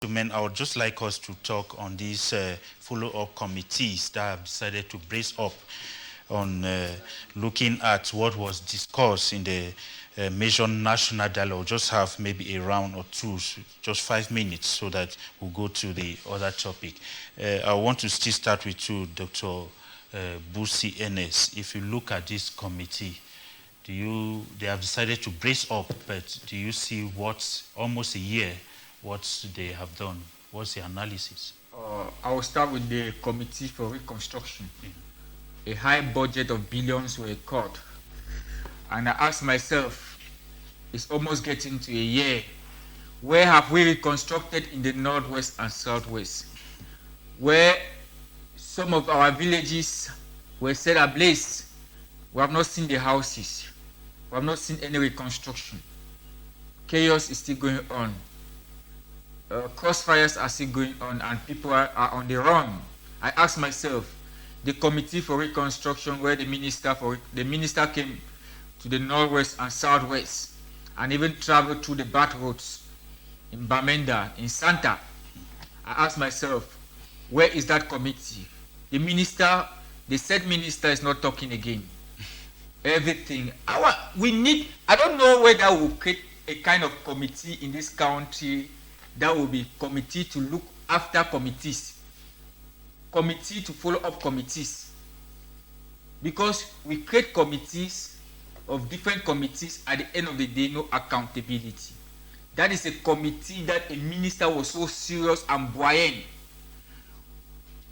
gentlemen, I would just like us to talk on these follow-up committees that have decided to brace up on looking at what was discussed in the major national dialogue. Just have maybe a round or two, just 5 minutes, so that we'll go to the other topic. I want to still start with you, Dr. Busi Enes. If you look at this committee, they have decided to brace up, but do you see what's almost a year, what they have done? What's the analysis? I will start with the Committee for Reconstruction. A high budget of billions were cut. And I asked myself, it's almost getting to a year. Where have we reconstructed in the Northwest and Southwest? Where some of our villages were set ablaze, we have not seen the houses. We have not seen any reconstruction. Chaos is still going on. Crossfires are still going on, and people are on the run. I asked myself, the Committee for Reconstruction, where the minister came to the Northwest and Southwest, and even traveled through the back roads in Bamenda, in Santa. I asked myself, where is that committee? The said minister is not talking again. Everything. I don't know whether we'll create a kind of committee in this country that will be committee to look after committees, committee to follow up committees. Because we create committees of different committees, at the end of the day, no accountability. That is a committee that a minister was so serious and buoyant.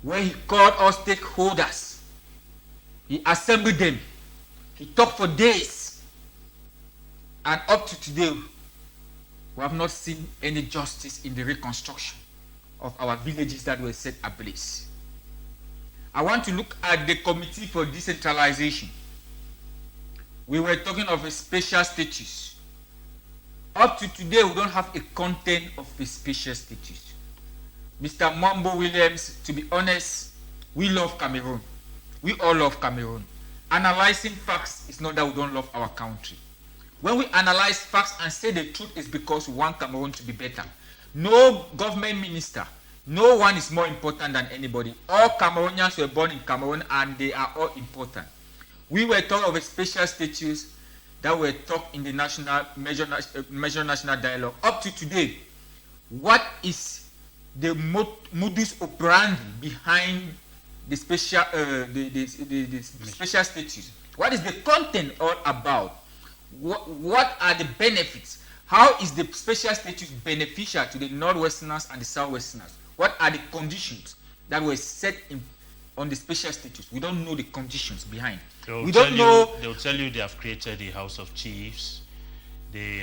When he called all stakeholders, he assembled them, he talked for days, and up to today, we have not seen any justice in the reconstruction of our villages that were set ablaze. I want to look at the Committee for Decentralization. We were talking of a special status. Up to today, we don't have a content of a special status. Mr. Mambo Williams, to be honest, we love Cameroon. We all love Cameroon. Analyzing facts is not that we don't love our country. When we analyze facts and say the truth, is because we want Cameroon to be better. No government minister, no one is more important than anybody. All Cameroonians were born in Cameroon, and they are all important. We were talking of a special status that were talked in the major national dialogue. Up to today, what is the modus operandi behind the special special status? What is the content all about? What are the benefits? How is the special status beneficial to the Northwesterners and the Southwesterners? What are the conditions that were set on the special status? We don't know the conditions behind. They'll tell you they have created the House of Chiefs.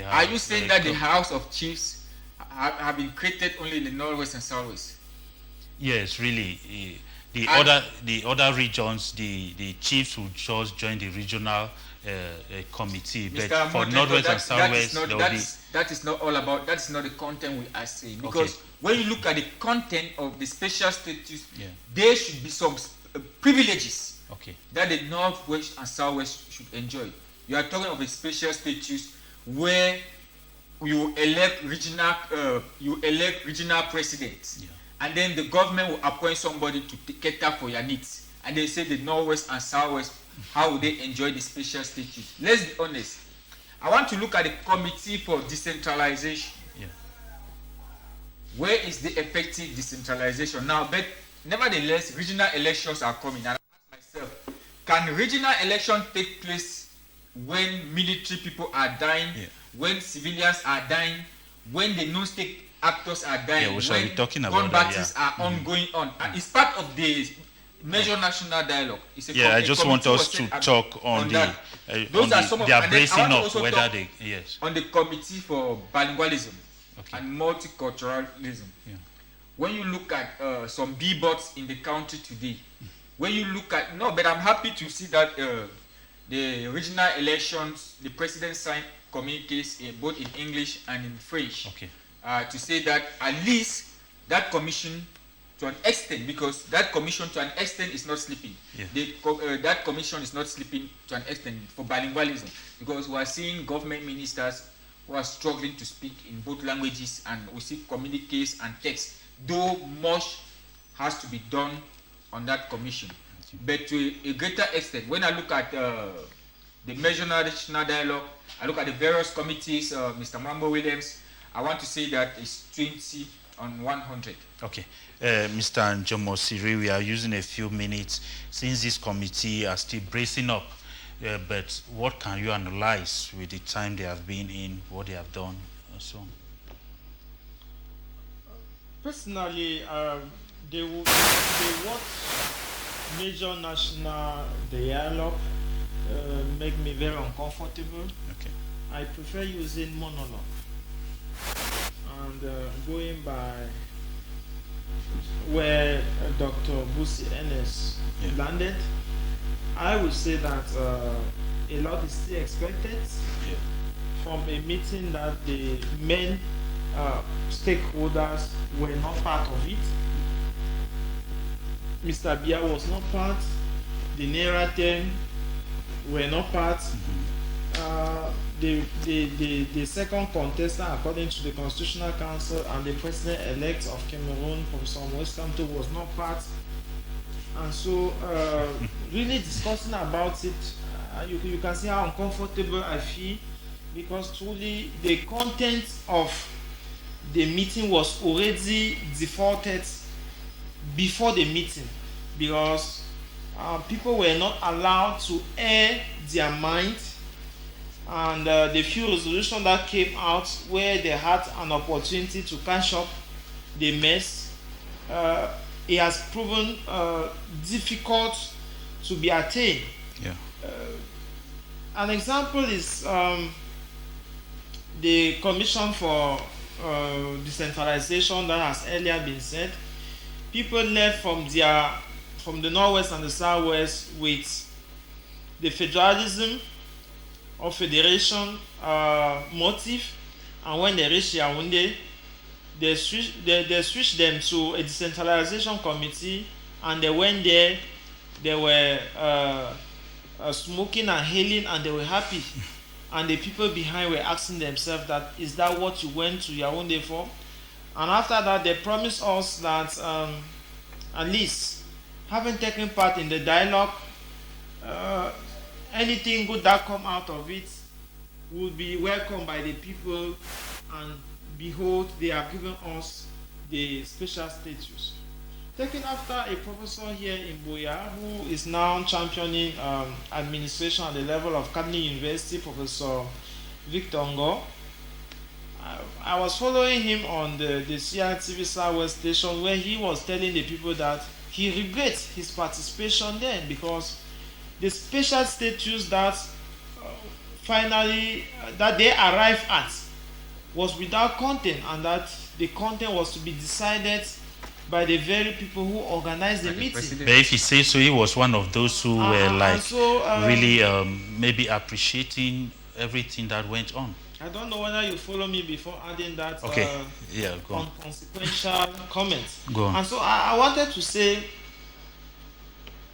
Are you saying that the House of Chiefs have been created only in the Northwest and Southwest? Yes, really. The other regions, the chiefs will just join the regional committee. But Mr. for Moteto, Northwest and Southwest, that is not all about. That is not the content we are saying. Because when you look at the content of the special status, there should be some privileges that the Northwest and Southwest should enjoy. You are talking of a special status where you elect regional presidents, and then the government will appoint somebody to cater for your needs. And they say the Northwest and Southwest, how will they enjoy the special status? Let's be honest. I want to look at the Committee for Decentralization. Where is the effective decentralization now? But nevertheless, regional elections are coming. And I ask myself, can regional elections take place when military people are dying, when civilians are dying, when the non-state actors are dying, we shall be talking about gun battles are ongoing on? And it's part of the major national dialogue. I just want us to talk on the bracing up whether they on the Committee for Bilingualism and Multiculturalism. When you look at some billboards in the country today, when you look at but I'm happy to see that the regional elections, the president signed communiques both in English and in French to say that at least that commission, to an extent, because that commission to an extent is not sleeping. That commission is not sleeping to an extent for bilingualism, because we are seeing government ministers who are struggling to speak in both languages, and we see communiques and text, though much has to be done on that commission. But to a greater extent, when I look at the Measure National Dialogue, I look at the various committees, Mr. Mambo Williams, I want to say that it's 20 on 100. Okay. Mr. Njomo Siri, we are using a few minutes since this committee are still bracing up. But what can you analyze with the time they have been in, what they have done, and so on? Personally, they watch Major National Dialogue make me very uncomfortable. Okay. I prefer using monologue and going by where Dr. Busi Enes landed. I would say that a lot is still expected from a meeting that the main stakeholders were not part of it. Mr. Bia was not part, the NERA were not part. The second contestant, according to the Constitutional Council, and the President-elect of Cameroon, Professor Moise Kamto, was not part. And so, really discussing about it, you can see how uncomfortable I feel, because truly the content of the meeting was already defaulted before the meeting, because people were not allowed to air their mind, and the few resolutions that came out where they had an opportunity to catch up the mess, it has proven difficult to be attained. Yeah. An example is the Commission for Decentralization that has earlier been said. People left from the Northwest and the Southwest with the federalism or federation motive, and when they reached Yaoundé, they switched them to a decentralization committee, and they went there. They were smoking and hailing, and they were happy. And the people behind were asking themselves, that is that what you went to Yaoundé for? And after that, they promised us that at least, having taken part in the dialogue, anything good that come out of it will be welcomed by the people, and behold, they have given us the special status. Taken after a professor here in Boya, who is now championing administration at the level of Kaduna University, Professor Victor Ngo. I was following him on the CRTV Southwest station, where he was telling the people that he regrets his participation there, because the special status that finally that they arrived at was without content, and that the content was to be decided by the very people who organized the meeting. But if he says so, he was one of those who were really maybe appreciating everything that went on. I don't know whether you follow me before adding that go on. Consequential comment. Go on. And so I wanted to say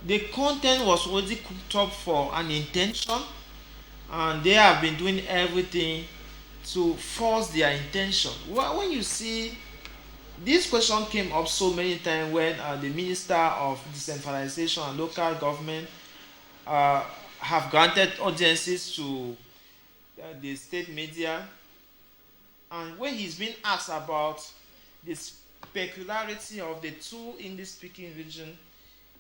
the content was already cooked up for an intention, and they have been doing everything to force their intention. When you see this question came up so many times when the Minister of Decentralization and Local Government have granted audiences to the state media, and when he's been asked about the peculiarity of the two English-speaking regions,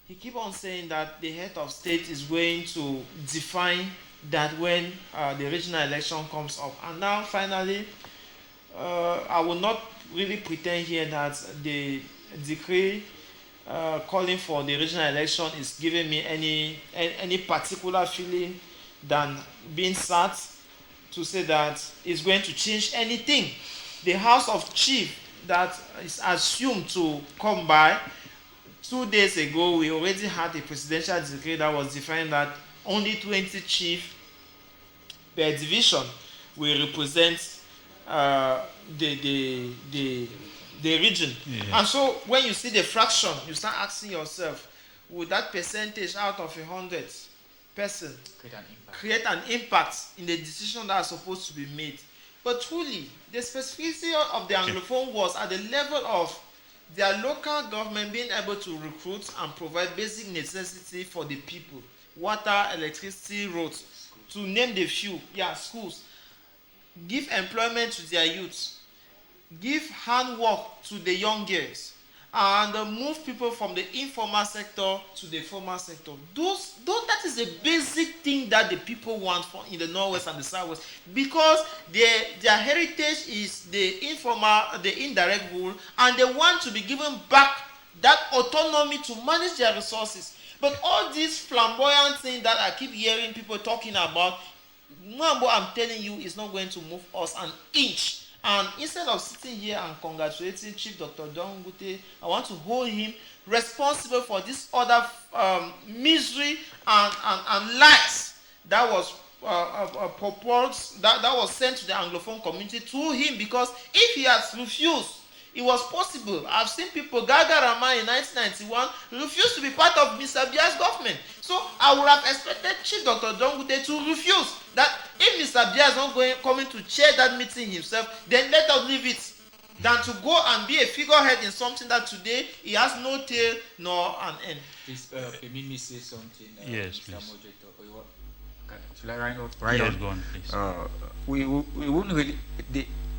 he keep on saying that the head of state is going to define that when the regional election comes up. And now finally, I will not really pretend here that the decree calling for the regional election is giving me any particular feeling than being sat to say that it's going to change anything. The House of Chief that is assumed to come by, 2 days ago, we already had a presidential decree that was defined that only 20 chiefs per division will represent the region. Yeah. And so when you see the fraction, you start asking yourself, would that percentage out of 100 person create an impact in the decision that are supposed to be made? But truly, the specificity of the Anglophone was at the level of their local government being able to recruit and provide basic necessity for the people. Water, electricity, roads, to name the few. Yeah, schools. Give employment to their youth. Give handwork to the young girls. And move people from the informal sector to the formal sector. That is a basic thing that the people want in the Northwest and the Southwest, because their heritage is the informal, the indirect rule, and they want to be given back that autonomy to manage their resources. But all these flamboyant things that I keep hearing people talking about, Nwambo, I'm telling you, is not going to move us an inch. And instead of sitting here and congratulating Chief Dr. John Ngute, I want to hold him responsible for this other misery and lies that was proposed, that was sent to the Anglophone community through him, because if he has refused, it was possible. I've seen people, Gaga Rama in 1991, refused to be part of Mr. Bia's government. So I would have expected Chief Dr. John Ngute to refuse. That if Mr. Bia is not coming to chair that meeting himself, then let us leave it, than to go and be a figurehead in something that today he has no tail nor an end. Please, let me say something. Yes, Mr. please. Should I write Yes, on? go on, please. We wouldn't really.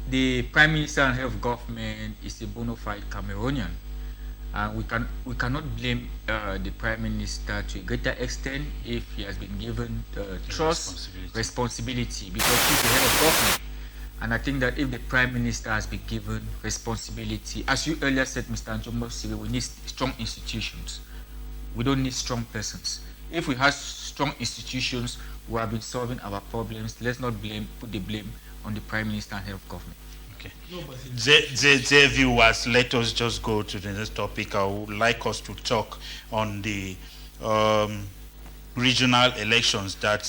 The Prime Minister and Head of Government is a bona fide Cameroonian, and we cannot blame the Prime Minister to a greater extent if he has been given trust, responsibility, because he's the head of government. And I think that if the Prime Minister has been given responsibility, as you earlier said, Mr. Njombo Siri, we need strong institutions. We don't need strong persons. If we have strong institutions who have been solving our problems, let's not put the blame on the Prime Minister and Head of Government. Okay. Dear viewers, let us just go to the next topic. I would like us to talk on the regional elections that